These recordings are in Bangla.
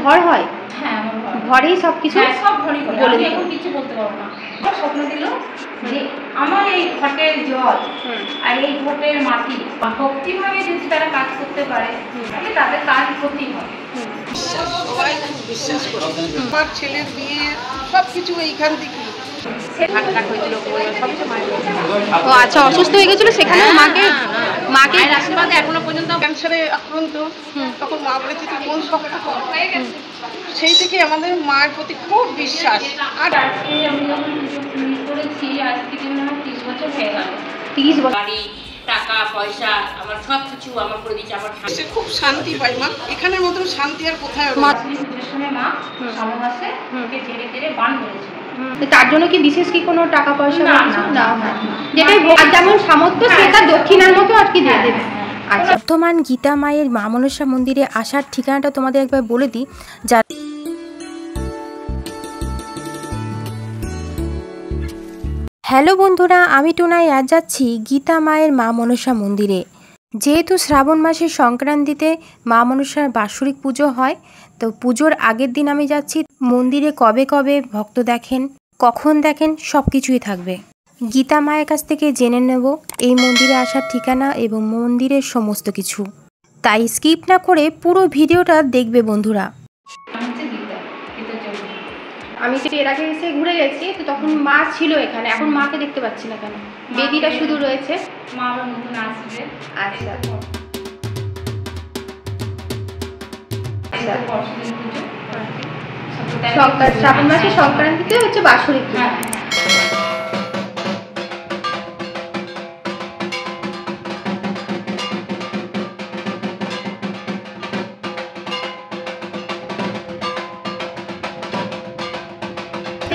ঘর হয়? হ্যাঁ, আমার ঘর। ঘরেই সবকিছু সব ঘরেই বলে। বলে আমি দিই। এখন কিছু বলতে পারবো না। আমার স্বপ্ন দিল যে আমার এই ঘটের জল আর এই ঘটের মাটি ভক্তিভাবে যদি তারা কাজ করতে পারে তাহলে তাদের কাজ ক্ষতি হবে। সবাই খুব বিশ্বাস করে। আমার ছেলের বিয়ে সবকিছু এইখান থেকে ও আচ্ছা, অসুস্থ হয়ে গেছিল সেখানে মাকে আশীর্বাদে এখনো পর্যন্ত ক্যান্সারে আক্রান্ত। তখন মা বলেছে তুই কোন শখটা কর, সেই থেকে আমাদের মায়ের প্রতি খুব বিশ্বাস। আর আজকে আমি যখন করেছি আজ থেকে মনে হয় 30 বছর হয়ে গেল। 30 বছর। বাড়ি, টাকা পয়সা আমার সব কিছু আমার করে দিচ্ছে। আমার খুব শান্তি পাই মা, এখানের মতন শান্তি আর কোথায়। পুজোর সময় মা শ্রাবণ মাসে ওকে ধীরে ধীরে বান ধরেছিল। তার জন্য কি বিশেষ কি কোনো টাকা পয়সা না, কিছু না, দেওয়া হয়? যেটাই যেমন সামর্থ্য সেটা দক্ষিণার মতো আর কি দিয়ে দেবে। আচ্ছা, বর্তমান গীতা মায়ের মা মনসা মন্দিরে আসার ঠিকানাটা তোমাদের একবার বলে দিই। যা হ্যালো বন্ধুরা, আমি টুনাই আজ যাচ্ছি গীতা মায়ের মা মনসা মন্দিরে। যেহেতু শ্রাবণ মাসের সংক্রান্তিতে মা মনসার বাৎসরিক পুজো হয়, তো পুজোর আগের দিন আমি যাচ্ছি। মন্দিরে কবে কবে ভক্ত দেখেন, কখন দেখেন, সব কিছুই থাকবে। গীতা মায়ের কাছ থেকে জেনে নেব এই মন্দিরে আসার ঠিকানা এবং মন্দিরের সমস্ত কিছু। তাই স্কিপ না করে পুরো ভিডিওটা দেখবে বন্ধুরা। আমি তো এর আগে এসে ঘুরে গেছি, তো তখন মা ছিল এখানে, এখন মাকে দেখতে পাচ্ছি না কেন? বেদিটা শুধু রয়েছে। মা আবার নতুন আসবে। আচ্ছা শ্রাবণ মাসে সংক্রান্তিতে হচ্ছে বাৎসরিক পুজো।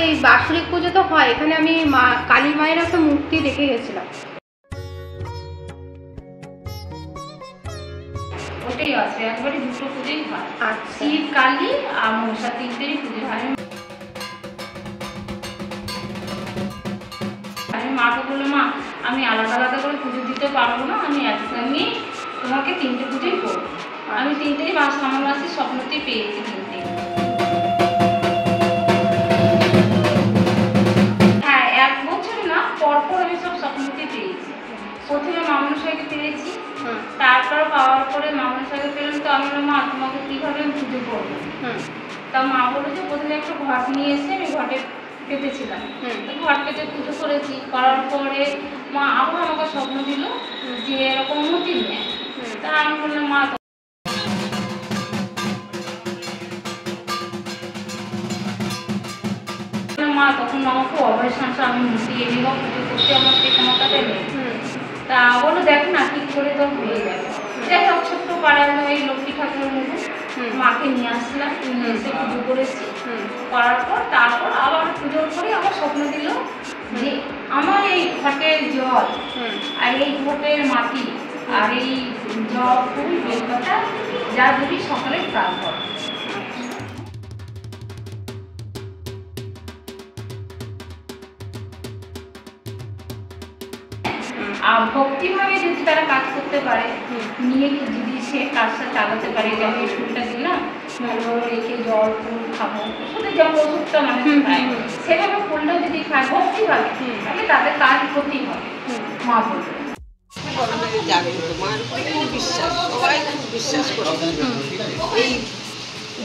এই বাৎসরিক পুজো তো হয় এখানে। আমি মা কালী মায়ের একটা মূর্তি দেখে গেছিলাম। ওটাই আছে, একবারে দুটো পুজোই হয়। আচ্ছা, শিব কালী আর মনসা তিনটেরই পুজো হয়। আমি মাকে বললাম মা আমি আলাদা আলাদা করে পুজো দিতে পারবো না, আমি একসঙ্গে তোমাকে তিনটে পুজোই করবো। আমি তিনটেই শ্রাবণ মাসের স্বপ্নতেই পেয়েছি তিনটে। হ্যাঁ, 1 বছর না পরপর আমি সব স্বপ্নতেই পেয়েছি। প্রথমে মা মনসাকে পেয়েছি, তারপর পাওয়ার পরে মা মনসাকে পেলাম। তো আমি বললাম মা তোমাকে কিভাবে আমি পুজো করবো? তা মা বললো যে প্রথমে একটা ঘট নিয়ে এসে আমি ঘটে পেতেছিলাম। ঘট পেতে পুজো করেছি, করার পরে মা আবার আমাকে স্বপ্ন দিল যে এরকম মূর্তি নিয়ে। তা আমি বললাম মা তখন আমাকে অভয় সংসার আমি মূর্তি এনে বা পুজো করতে আমার সে ক্ষমতা দেবে। তা বলো দেখো না ঠিক করে তো হয়ে যাবে। যাই হোক ছোট্ট পাড়ায় ওই লক্ষ্মী ঠাকুরের মতো মাকে নিয়ে আসলাম, নিয়ে এসে পুজো করেছি। করার পর তারপর আবার পুজোর পরে আমার স্বপ্ন দিল যে আমার এই ঘটের জল আর এই ঘটের মাটি আর এই জল ফুল বেলপাতা যা দিবি সকালে প্রাণ কর। আর ভক্তিভাবে যদি তারা কাজ করতে পারে, নিয়ে যদি সে কাজটা চালাতে পারে, যেমন এই ফুলটা দিলাম ভালো রেখে জল ফুল খাবো, শুধু যেমন ওষুধটা মানুষ খায় সেভাবে ফুলটাও যদি খায় ভক্তিভাবে তাহলে তাদের কাজ ক্ষতি হবে। মা বলবে খুব বিশ্বাস, সবাই খুব বিশ্বাস করে। এই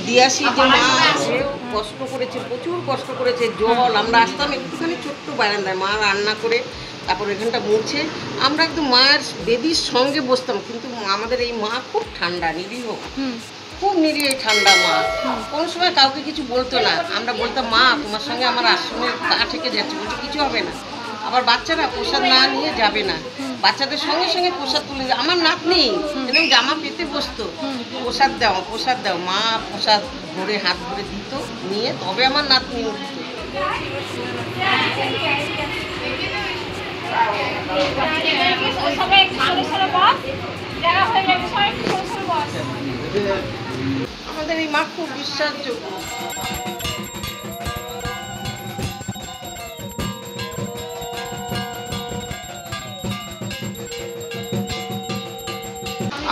দিয়াশি যে মা সেও কষ্ট করেছে, প্রচুর কষ্ট করেছে। জল আমরা আসতাম একটুখানি ছোট্ট বারান্দায়, মা রান্না করে তারপর এখানটা মুছে আমরা একদম মায়ের বেদির সঙ্গে বসতাম। কিন্তু আমাদের এই মা খুব ঠান্ডা, নিরীহ, খুব নিরীহ ঠান্ডা মা। কোনো সময় কাউকে কিছু বলতো না। আমরা বলতাম মা তোমার সঙ্গে আমার আশ্রমে গা থেকে যাচ্ছে, বলছে কিছু হবে না। আবার বাচ্চারা প্রসাদ না নিয়ে যাবে না, বাচ্চাদের সঙ্গে সঙ্গে প্রসাদ তুলে যায়। আমার নাতনি এরকম জামা পেতে বসতো, প্রসাদ দাও প্রসাদ দাও। মা প্রসাদ ধরে হাত ধরে দিত, নিয়ে তবে আমার নাতনি উঠত। আমাদের এই মা খুব বিশ্বাসযোগ্য।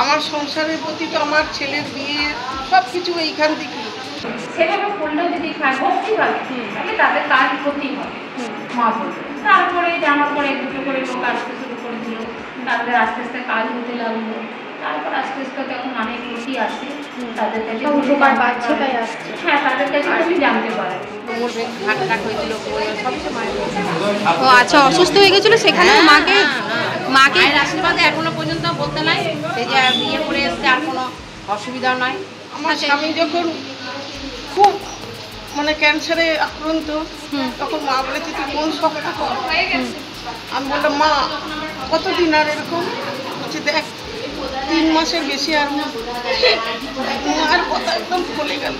আমার সংসারের প্রতি তো আমার ছেলের বিয়ে সবকিছু এইখান থেকে। সেভাবে করলেও যদি খায় ভক্তিভাবে তাহলে তাদের কাজ করতেই হবে মা বলবে। তারপরে জানার পরে দুটো করে লোক আসতে শুরু করে দিল, তাদের আস্তে আস্তে কাজ হতে লাগলো। তারপর আস্তে আস্তে তখন অনেক লোকই আসে, তাদের কাছে উপকার পাচ্ছে তাই আসছে। হ্যাঁ, তাদের কাছে তুমি জানতে পারো। হাটটা হয়েছিল সবই সময় ও আচ্ছা, অসুস্থ হয়ে গেছিল সেখানে মাকে মায়ের আশীর্বাদে এখনো পর্যন্ত বলতে নাই এই যে বিয়ে করে এসছে আর কোনো অসুবিধা নয়। আমার স্বামী যখন খুব মানে ক্যান্সারে আক্রান্ত তখন মা বলেছে তুই কোন শখটা কর। আমি বললাম মা কতদিন আর এরকম, বলছে দেখ 3 মাসের বেশি আর মার কথা একদম খুলে গেল।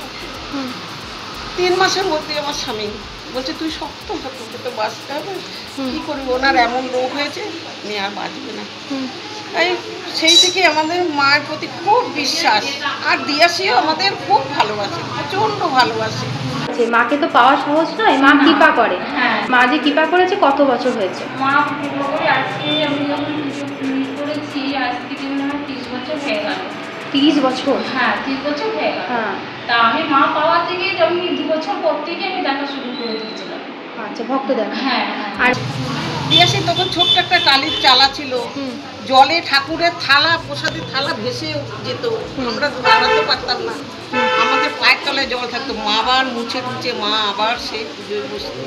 3 মাসের মধ্যে আমার স্বামী বলছে তুই শক্ত তো বাঁচতে হবে, কি করবি, ওনার এমন রোগ হয়েছে উনি আর বাঁচবে না। তাই সেই থেকে আমাদের মায়ের প্রতি খুব বিশ্বাস, আর দিয়াশিও আমাদের খুব ভালোবাসে, প্রচণ্ড ভালোবাসে। মাকে তো পাওয়া সহজ নয়, মা কৃপা করে। হ্যাঁ। মা যে কৃপা করেছে কত বছর হয়েছে? মা পুজো করে আজকে আমি যখন পুজো করেছি আজকে মনে হয় 30 বছর হয়ে গেল। 30 বছর? হ্যাঁ, 30 বছর হয়ে গেল। হ্যাঁ। তা আমি মা পাওয়া থেকে আমি 2 বছর পর থেকে আমি দেখা শুরু করে দিয়েছিলাম। আচ্ছা, ভক্ত দেখা। হ্যাঁ। আর দিয়াশি তখন ছোট্ট একটা টালির চালা ছিল, জলে ঠাকুরের থালা প্রসাদের থালা ভেসে যেত, আমরা দাঁড়াতে পারতাম না, আমাদের পায়ের তলায় জল থাকতো। মা আবার মুছে টুছে মা আবার সে পুজোয় বসতো।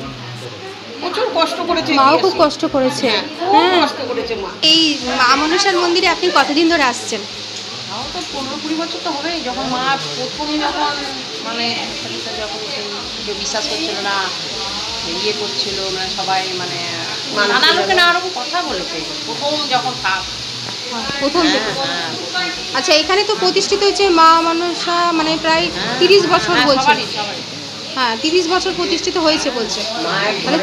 প্রচুর কষ্ট করেছে, মাও খুব কষ্ট করেছে। হ্যাঁ, খুব কষ্ট করেছে মা। এই মা মনসার মন্দিরে আপনি কতদিন ধরে আসছেন? তাও তো 15-20 বছর তো হবেই। যখন মা প্রথম যখন মানে যখন কেউ বিশ্বাস করছিল না, ইয়ে করছিল মানে সবাই মানে নানা লোকে নানা রকম কথা বলেছে প্রথম যখন প্রথম থেকে? আচ্ছা, এখানে তো প্রতিষ্ঠিত হয়েছে মা মনসা মানে প্রায় 30 বছর বলছে। হ্যাঁ, 30 বছর প্রতিষ্ঠিত হয়েছে বলছে। মানে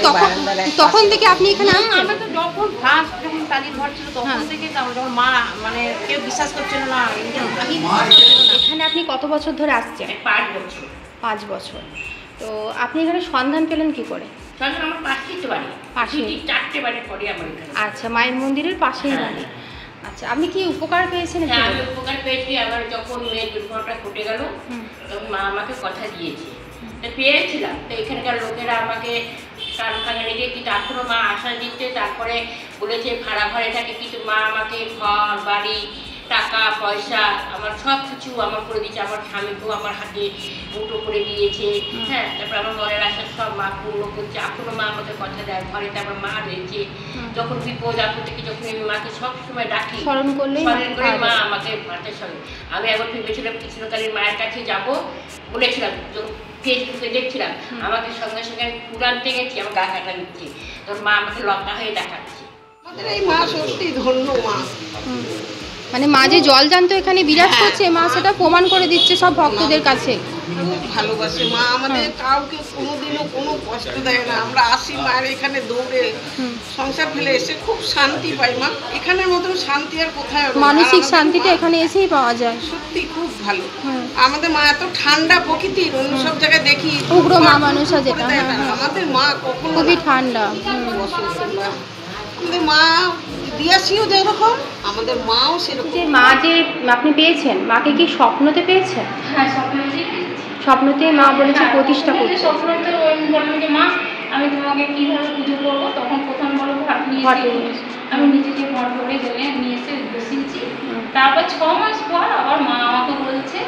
তখন থেকে আপনি এখানে আসছেন? আমরা তো যখন ফার্স্ট যখন তালির ঘর ছিল তখন থেকে যখন মা মানে কেউ বিশ্বাস করছিল না, এখানে আপনি কত বছর ধরে আসছেন? 5 বছর। 5 বছর। তো আপনি এখানে সন্ধান পেলেন কি করে? তাহলে আমার পাশেই তো বাড়ি, পাশেই? 4টে বাড়ি পরে আমার এখানে। আচ্ছা, মায়ের মন্দিরের পাশেই বাড়ি। আচ্ছা, আপনি কি উপকার পেয়েছেন? হ্যাঁ, আমি উপকার পেয়েছি। আবার যখন মেয়ের দুর্ঘটনা ঘটে গেল তখন মা আমাকে কথা দিয়েছে, তো পেয়েছিলাম। তো এখানকার লোকেরা আমাকে কারখানা নিয়ে কিন্তু এখনো মা আশা দিচ্ছে। তারপরে বলেছে ভাড়া ঘরে থাকে, কিন্তু মা আমাকে ঘর বাড়ি টাকা পয়সা আমার সব কিছু আমার করে দিয়েছে। আমার স্বামীকেও আমার হাতে মুঠো করে দিয়েছে। হ্যাঁ, তারপর আমার মনের আশা সব মা পূর্ণ করছে। এখনো মা আমাকে কথা দেয়, ঘরেতে আমার মা রয়েছে। যখন বিপদ আপদ থেকে যখন আমি মাকে সবসময় ডাকি, স্মরণ করলে মা আমাকে ভাতের সঙ্গে। আমি একবার ভেবেছিলাম কৃষ্ণকালীর মায়ের কাছে যাব, বলেছিলাম, ফেসবুকে দেখছিলাম আমাকে সঙ্গে সঙ্গে আমি ফুল আনতে গেছি, আমার গা কাটা দিচ্ছে, তখন মা আমাকে লঙ্কা হয়ে দেখাচ্ছে। আমাদের এই মা সত্যি ধন্য মা। মানে মা যে জল জানতো এখানে বিরাজ করছে, মা সেটা প্রমাণ করে দিচ্ছে সব ভক্তদের কাছে। খুব ভালোবাসে মা আমাদের, কাউকে কোনোদিনও কোনো কষ্ট দেয় না। আমরা আসি মায়ের এখানে দৌড়ে সংসার ফেলে এসে খুব শান্তি পাই মা। এখানের মতন শান্তি আর কোথায় হবে? মানসিক শান্তিটা এখানে এসেই পাওয়া যায়। সত্যি খুব ভালো। আমাদের মা এত ঠান্ডা প্রকৃতির, অন্য সব জায়গায় দেখি উগ্র মা মনসা যেটা, আমাদের মা কখনো খুবই ঠান্ডা। আমাদের মা দিয়াশিও যেরকম আমাদের মাও সেরকম। যে মা যে আপনি পেয়েছেন, মাকে কি স্বপ্নতে পেয়েছেন? হ্যাঁ, স্বপ্নতেই স্বপ্নতে মা বলেছে প্রতিষ্ঠা করতে। স্বপ্নতে ওই বললাম যে মা আমি তোমাকে কীভাবে পুজো করবো, তখন প্রথম বলো ঘট নিয়ে আমি নিজেকে ঘর করে গেলে নিয়ে এসে বসিয়েছি। তারপর 6 মাস পর আবার মা আমাকে বলছে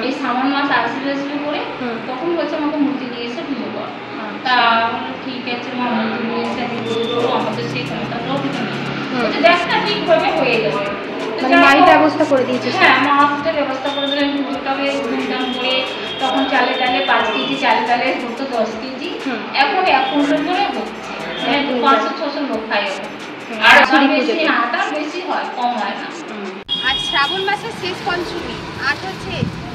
এই শ্রাবণ মাস আসবে করে, তখন বলছে আমাকে মূর্তি নিয়ে এসে পুজো কর। তা ঠিক আছে মা, মূর্তি নিয়ে এসে আমি পুজো করবো, আমাদের সেই ক্ষমতাটাও কিছু নেই। দেখ না ঠিকভাবে হয়ে যাবে, মানে মাই ব্যবস্থা করে দিয়েছে। হ্যাঁ, মা সেটা ব্যবস্থা করে দিলেন। পুজোটাকে ধুমধাম করে তখন চালে ডালে 5 কেজি, চালে ডালে হতো 10 কেজি, এখন 1 কুইন্টাল করে হচ্ছে। মানে 500-600 লোক খায়। আর বেশি না, তার বেশি হয়, কম হয় না। আজ শ্রাবণ মাসের শেষ পঞ্চমী, আজ হচ্ছে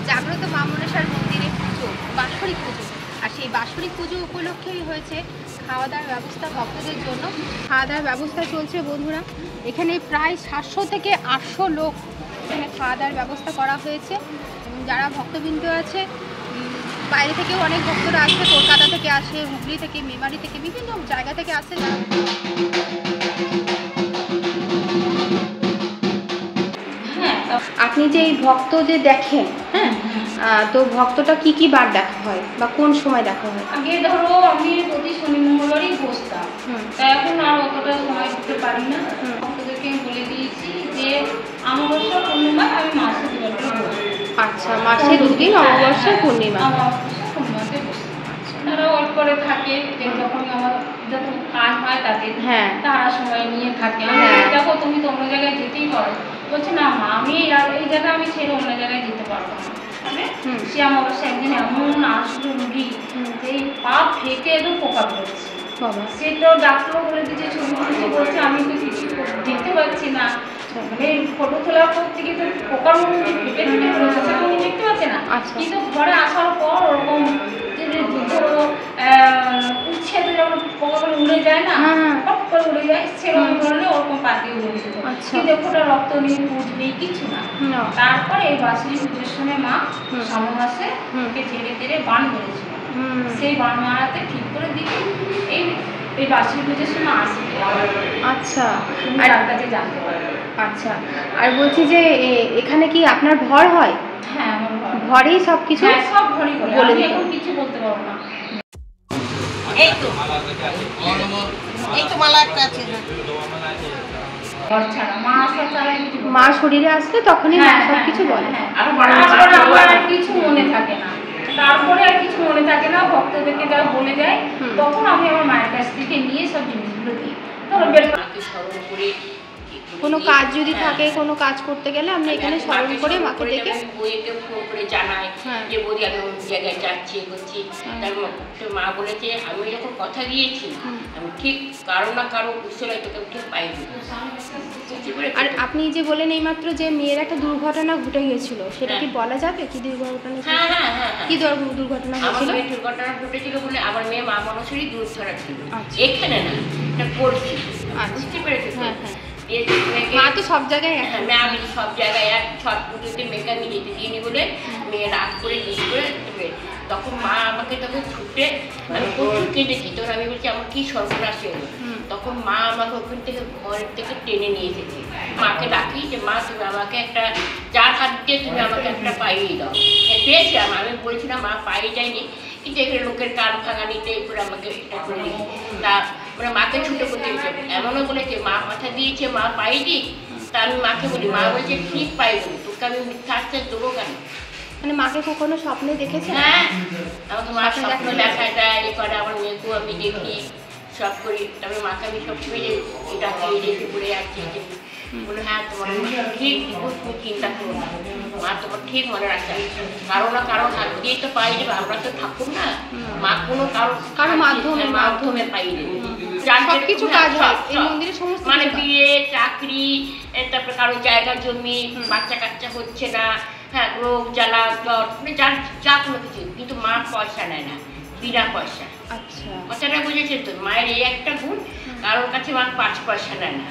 জাগ্রত মা মনসার মন্দিরে পুজো, বাৎসরিক পুজো। আর সেই বাৎসরিক পুজো উপলক্ষেই হয়েছে খাওয়া দাওয়ার ব্যবস্থা ভক্তদের জন্য। খাওয়া দাওয়ার ব্যবস্থা চলছে বন্ধুরা। এখানে প্রায় 700 থেকে 800 লোক এখানে খাওয়া দাওয়ার ব্যবস্থা করা হয়েছে। এবং যারা ভক্তবৃন্দ আছে, বাইরে থেকেও অনেক ভক্তরা আসে, কলকাতা থেকে আসে, হুগলি থেকে, মেমারি থেকে, বিভিন্ন জায়গা থেকে আসে। আপনি যে এই ভক্ত যে দেখেন, হ্যাঁ, তো ভক্তটা কি বার দেখা হয় বা কোন সময় দেখা হয়? আগে ধরো আমি প্রতি শনি মঙ্গলবারই বসতাম, তাই এখন আর অতটা সময় দিতে পারি না। ভক্তদেরকে আমি বলে দিয়েছি যে অমাবস্যা পূর্ণিমায় আমি মাসে দুবার করে বসবো। আচ্ছা, মাসে দুদিন অমাবস্যা পূর্ণিমা। অমাবস্যা পূর্ণিমাতে বসবো। তারা ওয়েট করে থাকে যে যখন আমার যখন কাজ হয় তাদের, হ্যাঁ তারা সময় নিয়ে থাকে। আমি দেখো তুমি তো অন্য জায়গায় যেতেই পারো, বলছে না মা আমি এই জায়গায় আমি ছেড়ে অন্য জায়গায় যেতে পারবো না। সে অমাবস্যা একদিন এমন আসলো রুগী, এই পা ফেটে একদম পোকা বেরোচ্ছে। সেটাও ডাক্তারও বলে দিচ্ছে, ছবি তুলছে, বলছে আমি তো কিছু দেখতে পাচ্ছি না, মানে ফটো তোলার পর থেকে তো পোকার মতো ফেটে ফেটে বেরোচ্ছে, সেটা উনি দেখতে পাচ্ছে না। কিন্তু ঘরে আসার পর ওরকম ধরো উচ্ছেদে যখন পোকাগুলো উড়ে যায় না, পট করে উড়ে যায়, সেরকম ধরনের ওরকম পা দিয়ে উড়ে যেত। কিন্তু ফোটা রক্ত নেই, পুজ নেই, কিছু না। তারপরে এই বাসি পুজোর সময় মা শ্রাবণ মাসে ধীরে ধীরে বান মেরেছিল, সেই বান মারাতে ঠিক করে দিই এই বাসি পুজোর সময় আসে। আচ্ছা, আর কাছে জানতে পারে। আচ্ছা, আর বলছি যে এখানে কি আপনার ভর হয়? হ্যাঁ, আমার ঘরেই সব কিছু সব ঘরেই বলে দিই, এখন কিছু বলতে পারবো না। এই তো মালা একটা আছে। মা শরীরে আসলে তখনই মা সব কিছু বলে। আর কিছু মনে থাকে না, তারপরে আর কিছু মনে থাকে না, ভক্তদেরকে যা বলে যায় তখন আমি আমার মায়ের কাছ থেকে নিয়ে সব জিনিসগুলো দিই। কোনো কাজ যদি থাকে, কোনো কাজ করতে গেলে আমি এখানে স্মরণ করে মাকে ডেকে বইকে ফোন করে জানাই যে বৌদি আমি অন্য জায়গায় যাচ্ছি করছি। তার মা বলেছে আমি যখন কথা দিয়েছি আমি ঠিক কারো না কারো উৎসলায় তোকে ঠিক পাইনি। আর আপনি যে বলেন এইমাত্র যে মেয়ের একটা দুর্ঘটনা ঘটে গিয়েছিল, সেটা কি বলা যাবে? কি দুর্ঘটনা? কি দুর্ঘটনা হয়েছিল? আমার দুর্ঘটনা ঘটেছিল বলে আমার মেয়ে মা মনসুরই দূর ধরা ছিল, এখানে না এটা করছি। বুঝতে পেরেছি? মা তো সব জায়গায়, আমি সব জায়গায় এক ছট পুজোতে মেয়েকে আমি যেতে দিইনি বলে মেয়ে রাগ করে জিজ্ঞেস করে, তখন মা আমাকে তখন ছুটে আমি প্রচুর কেঁদেছি। তখন আমি বলছি আমার কি সর্বনাশ হলো। তখন মা আমাকে ওখান থেকে ঘরের থেকে টেনে নিয়ে এসেছে। মাকে ডাকি যে মা তুমি আমাকে একটা চার হাত দিয়ে তুমি আমাকে একটা পাইয়ে দাও। পেয়েছিলাম, আমি বলেছিলাম মা পাইয়ে যায়নি, কিন্তু এখানে লোকের কান ভাঙা নিতে এরপরে আমাকে এটা করে দিই। তা মানে মাকে ছুটে করতে দিচ্ছে, এমনও বলেছে মা মাথা দিয়েছে মা পাইনি। তা আমি মাকে বলি, মা বলছে ঠিক পাইনি, তোকে আমি মিথ্যা আশ্বাস দেবো কেন? মানে মাকে কখনো স্বপ্নে দেখেছে? হ্যাঁ, আমাকে মা স্বপ্ন দেখা দেয়, এ করে, আমার মেয়েকেও আমি দেখি, সব করি। তারপরে মাকে আমি সব সময় এটা রেখে পড়ে যাচ্ছি বলে হ্যাঁ তোমার ঠিক তুমি চিন্তা করো না, মা তোমার ঠিক মনে রাখছে। কারো না কারো হাত দিয়েই তো পাই যাবে, আমরা তো ঠাকুর না, মা কোনো কারো মাধ্যমে পাই দেবে। সবকিছু কাজ হয় এই মন্দিরে, সমস্ত মানে বিয়ে, চাকরি, তারপরে কারো জায়গা জমি, বাচ্চা কাচ্চা হচ্ছে না, হ্যাঁ রোগ জ্বালা জ্বর, মানে যা কোনো কিছু, কিন্তু মা পয়সা নেয় না, বিনা পয়সা। আচ্ছা, কথাটা বুঝেছেন তো? মায়ের এই একটা গুণ, কারোর কাছে মা 5 পয়সা নেয় না,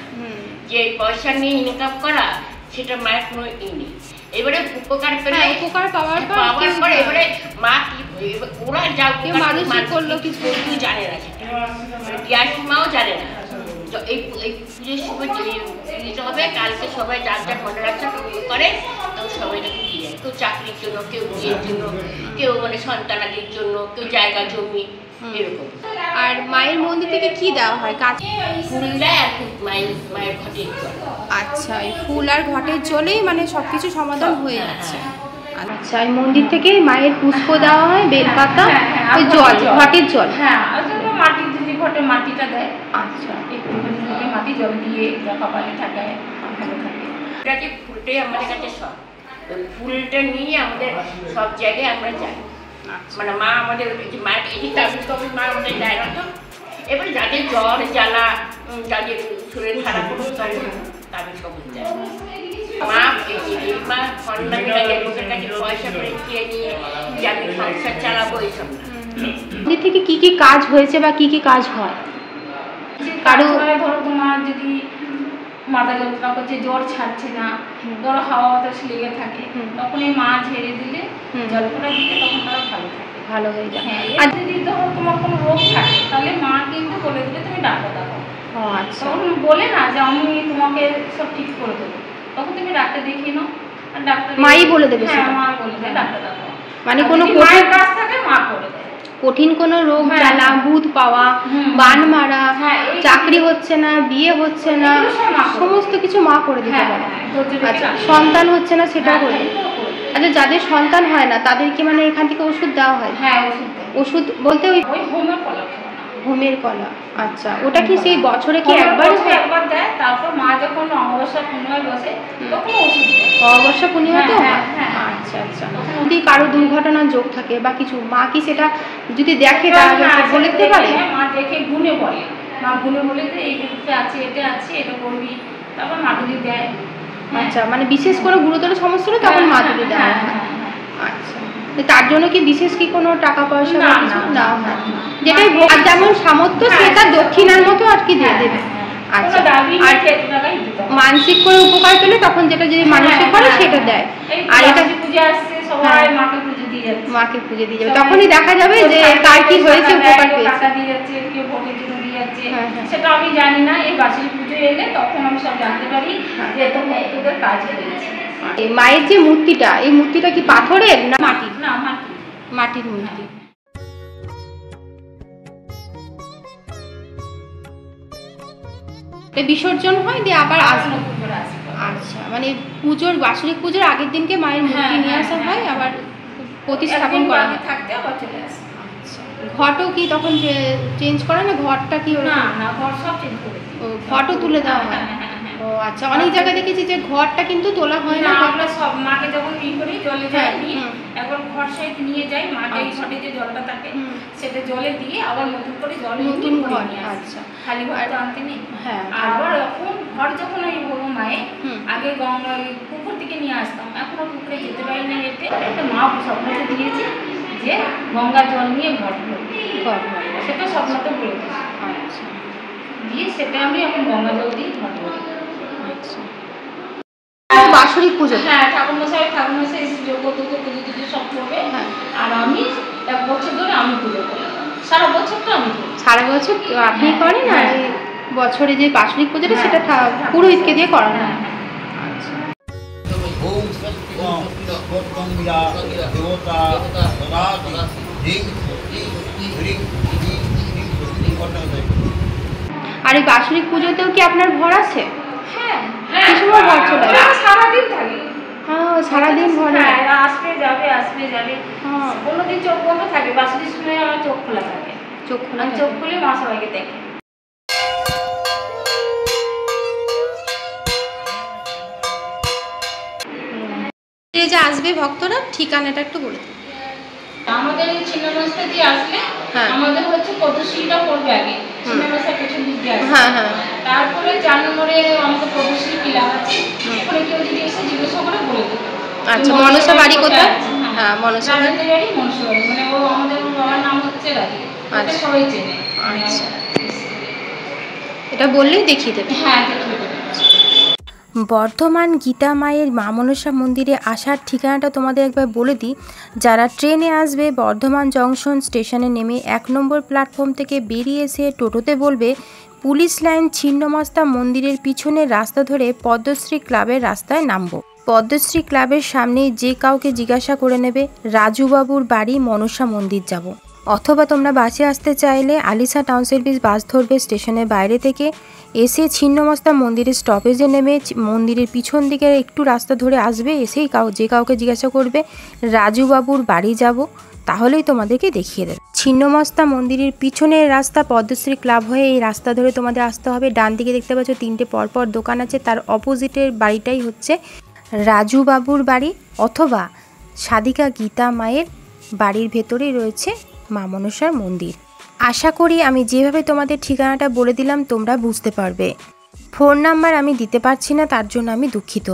যে পয়সা নিয়ে ইনকাম করা সেটা মায়ের কোনো ই নেই। এবারে উপকার পেলে উপকার পাওয়ার পর এবারে মা কি ওরা যা মানুষ করলো কিছু জানে না, সেটা টিয়াশি মাও জানে না। এই পুজোর সময় দিতে হবে, কালকে সবাই যার যার মনে রাখছে করে, তখন সবাই তাকে দিয়ে যায়। কেউ চাকরির জন্য, কেউ বিয়ের জন্য, কেউ মানে সন্তানাদির জন্য, কেউ জায়গা জমি, এরকম। আর মায়ের মন্দির থেকে কি দেওয়া হয়? ফুল দেয় আর মায়ের ঘটের জল। আচ্ছা, এই ফুল আর ঘটের জলেই মানে সবকিছু সমাধান হয়ে যাচ্ছে। আচ্ছা, এই মন্দির থেকে মায়ের পুষ্প দেওয়া হয়, বেলপাতা, ওই জল, ঘটের জল। হ্যাঁ, মাটির দিদি ঘটে মাটিটা দেয়। আচ্ছা, একটু মাটি জল দিয়ে কপালে ঠাকায়, ভালো থাকে। এটাকে ফুলটাই আমাদের কাছে সব, ওই ফুলটা নিয়ে আমাদের সব জায়গায় আমরা যাই। মানে মা আমাদের মায়ের এই তাবিজ কবি মা আমাদের দেয় না তো। এবার যাদের জ্বর জ্বালা, যাদের শরীর খারাপ কোনো তাবিজ কবি দেয় মা। এই মা খন্ডা মিলাকে লোকের কাছে পয়সা করে খেয়ে নিয়ে যে আমি সংসার চালাবো, এইসব না। মন্দির থেকে কি কি কাজ হয়েছে বা কি কি কাজ হয়? কারো ধরো তোমার যদি মাথা যন্ত্রণা করছে, জ্বর ছাড়ছে না, ধরো হাওয়া বাতাস লেগে থাকে, তখন এই মা ঝেড়ে দিলে, জলপটা দিলে, তখন তারা ভালো হয়ে যায়। হ্যাঁ, আর যদি ধরো তোমার কোনো রোগ থাকে তাহলে মা কিন্তু বলে দিলে তুমি ডাক্তার দেখাও। আচ্ছা, তখন বলে না যে আমি তোমাকে সব ঠিক করে দেবো, তখন তুমি ডাক্তার দেখিয়ে নাও, আর ডাক্তার মাই বলে দেবে। হ্যাঁ, মা বলে দেয় ডাক্তার দেখাও। মানে আর কোনো যদি মায়ের কাজ থাকে মা করে দেয়। কঠিন কোনো রোগ হ্যাঁ। জ্বালা, ভূত পাওয়া, বান মারা, হ্যাঁ, এই চাকরি হচ্ছে না, বিয়ে হচ্ছে না, এগুলো সব মা করে সমস্ত কিছু মা করে দিতে হ্যাঁ, পারে। হ্যাঁ, ধৈর্য রেখে আচ্ছা, রাখতে হবে। সন্তান হচ্ছে না সেটাও করে দেয়। এগুলো করে দেয়। আচ্ছা, যাদের সন্তান হয় না তাদেরকে মানে এখান থেকে ওষুধ দেওয়া হয়? হ্যাঁ, ওষুধ দেয়। ওষুধ বলতে ওই ওই হোমের কলা খাওয়ানো। হোমের কলা। আচ্ছা, ওটা কি সেই বছরে কি হোমের একবার বছরে একবার দেয়, তারপর মা যখন অমাবস্যা পূর্ণিমায় বসে তখন ওষুধ দেয়। অমাবস্যা পূর্ণিমাতে হ্যাঁ, হয়? হ্যাঁ, হ্যাঁ। আচ্ছা আচ্ছা। যদি কারো দুর্ঘটনার যোগ থাকে বা কিছু, মা কি সেটা যদি দেখে হ্যাঁ, তাহলে হ্যাঁ, বলে দিতে পারে? হ্যাঁ, মা দেখে গুনে বলে। মা গুনে বলে যে এই রূপে আছে, এটা আছে, এটা করবি, তারপর মাদুলি দেয়। হ্যাঁ। আচ্ছা, মানে বিশেষ কোনো গুরুতর সমস্যা হলে তখন হ্যাঁ, মাদুলি দেওয়া হ্যাঁ, হয়। হ্যাঁ, হ্যাঁ। আচ্ছা, তো তার জন্য কি বিশেষ কি কোনো টাকা পয়সা বা না, কিছু না, দেওয়া না, হয়? না। যেটাই আর যেমন সামর্থ্য হ্যাঁ, সেটা দক্ষিণার মতো আর কি দিয়ে হ্যাঁ, দেবে। হ্যাঁ, হ্যাঁ। আচ্ছা, কোনো দাবি আর নেই যে এত টাকাই দিতে হবে। মানসিক করে উপকার পেলে তখন যেটা যদি মানসিক করে সেটা দেয়। আর আর এটা এটা পূজা আসছে, সবাই হ্যাঁ। মাকে পুজো দিয়ে যাচ্ছে। মাকে পুজো দিয়ে যাবে, সবাই তখনই দেখা যাবে যে কার কি হয়েছে, উপকার পেয়েছে। টাকা দিয়ে যাচ্ছে, কেউ ভোগের জন্য দিয়ে যাচ্ছে। হ্যাঁ, হ্যাঁ। সেটা আমি জানি না, এই বাসির পুজো এলে তখন আমি সব জানতে পারি যে তোদের কাজ হয়েছে। এই মায়ের যে মূর্তিটা, এই মূর্তিটা কি পাথরের না মাটির? না, মাটি। মাটির মূর্তি। বিসর্জন হয় দিয়ে আবার আসবে। পুকুরে আসে। আচ্ছা, মানে পুজোর বাৎসরিক পুজোর আগের দিনকে মায়ের মূর্তি হ্যাঁ, নিয়ে আসা হ্যাঁ, হয়, হ্যাঁ। আবার প্রতিস্থাপন একদিন করা বাকি হয়। থাকতে আবার চলে আসে। আচ্ছা, ঘটও কি তখন চেঞ্জ করে না? ঘরটা কি ওরকম? না, না, ঘর সব চেঞ্জ করে দিই। ও, ঘটও তুলে দেওয়া হয়? হ্যাঁ, হ্যাঁ, হ্যাঁ। ও আচ্ছা, অনেক জায়গায় দেখেছি যে ঘরটা কিন্তু তোলা হয় না। না, আমরা সব মাকে যখন ই করি জলে যাই হ্যাঁ, নিয়ে হুম। একবার ঘর সহিত নিয়ে যাই, মা যেই আচ্ছা। ঘটে যে জলটা থাকে হুম। সেটা জলে দিয়ে আবার নতুন করে জল নতুন নিয়ে ঘর, নিয়ে আসি। আচ্ছা। খালি ঘর তো আনতে নেই। হ্যাঁ, আর আবার এখন ঘর যখন আমি বলবো মায়ে হুম। আগে গঙ্গা পুকুর থেকে নিয়ে আসতাম, এখনো পুকুরে যেতে পারি না হেঁটে। একটা মা স্বপ্নতে দিয়েছে যে গঙ্গা জল নিয়ে ঘর করবে, ঘর। সেটা স্বপ্নতে বলে দিয়েছে। আচ্ছা দিয়ে সেটা আমি এখন গঙ্গা জল দিয়ে ঘর করি। আচ্ছা। বাৎসরিক পুজো? হ্যাঁ, ঠাকুরমশাই এসে যোগ্য পুজো টুজো সব করবে। হ্যাঁ। আর আমি এক বছর ধরে আমি পুজো করি, সারা বছরটা আমি করি। সারা বছর আপনি হ্যাঁ, করেন? আর হ্যাঁ। এই বছরে যে বাৎসরিক পুজোটা হ্যাঁ, সেটা হ্যাঁ। পুরোহিতকে দিয়ে করানো হ্যাঁ, হয়। হ্যাঁ। আচ্ছা। আর এই বাৎসরিক পুজোতেও কি আপনার ঘর আছে? হ্যাঁ, কি সময় ঘর চলে আসে? হ্যাঁ, সারাদিন থাকে। হ্যাঁ, সারাদিন ঘরে। হ্যাঁ, আসবে যাবে আসবে যাবে। হ্যাঁ। কোনোদিন চোখ বন্ধ থাকে, বাসির সময় আমার চোখ খোলা থাকে। চোখ খোলা আমি থাকে। চোখ খুলে মা সবাইকে দেখে। এই যে আসবে ভক্তরা, ঠিকানাটা একটু বলে দিন। আমাদের এই ছিন্নমস্তা দিয়ে আসলে হ্যাঁ। আমাদের হচ্ছে পদ্মশ্রীটা পড়বে আগে, ছিন্নমস্তার পেছন দিক দিয়ে আসবে। হ্যাঁ, হ্যাঁ। তারপরে 4 নম্বরে আমাদের পদ্মশ্রী ক্লাব আছে, ওখানে কেউ যদি এসে জিজ্ঞাসা করে বলে দেবে। আচ্ছা, মনসা বাড়ি কোথায়? হ্যাঁ, মনসা বাড়ি। রাজেন্দ্র বাড়ি, মনসা বাড়ি, মানে ও আমাদের বাবার নাম হচ্ছে রাজু। ওকে আচ্ছা। সবাই চেনে। আচ্ছা। এটা বললেই দেখিয়ে দেবে। হ্যাঁ, দেখিয়ে দেবে। বর্ধমান গীতা মায়ের মা মনসা মন্দিরে আসার ঠিকানাটা তোমাদের একবার বলে দিই। যারা ট্রেনে আসবে বর্ধমান জংশন স্টেশনে নেমে 1 নম্বর প্ল্যাটফর্ম থেকে বেরিয়ে এসে টোটোতে বলবে পুলিশ লাইন ছিন্নমস্তা মন্দিরের পিছনের রাস্তা ধরে পদ্মশ্রী ক্লাবের রাস্তায় নামবো। পদ্মশ্রী ক্লাবের সামনে যে কাউকে জিজ্ঞাসা করে নেবে রাজুবাবুর বাড়ি মনসা মন্দির যাব। অথবা তোমরা বাসে আসতে চাইলে আলিশা টাউন সার্ভিস বাস ধরবে স্টেশনের বাইরে থেকে, এসে ছিন্নমস্তা মন্দিরের স্টপেজে নেমে মন্দিরের পিছন দিকে একটু রাস্তা ধরে আসবে, এসেই যে কাউকে জিজ্ঞাসা করবে রাজুবাবুর বাড়ি যাব, তাহলেই তোমাদেরকে দেখিয়ে দেবে। ছিন্নমস্তা মন্দিরের পিছনের রাস্তা পদ্মশ্রী ক্লাব হয়ে এই রাস্তা ধরে তোমাদের আসতে হবে। ডান দিকে দেখতে পাচ্ছ 3টে পরপর দোকান আছে, তার অপোজিটের বাড়িটাই হচ্ছে রাজুবাবুর বাড়ি, অথবা সাধিকা গীতা মায়ের বাড়ির ভেতরেই রয়েছে মা মনসার মন্দির। আশা করি আমি যেভাবে তোমাদের ঠিকানাটা বলে দিলাম তোমরা বুঝতে পারবে। ফোন নাম্বার আমি দিতে পারছি না, তার জন্য আমি দুঃখিত।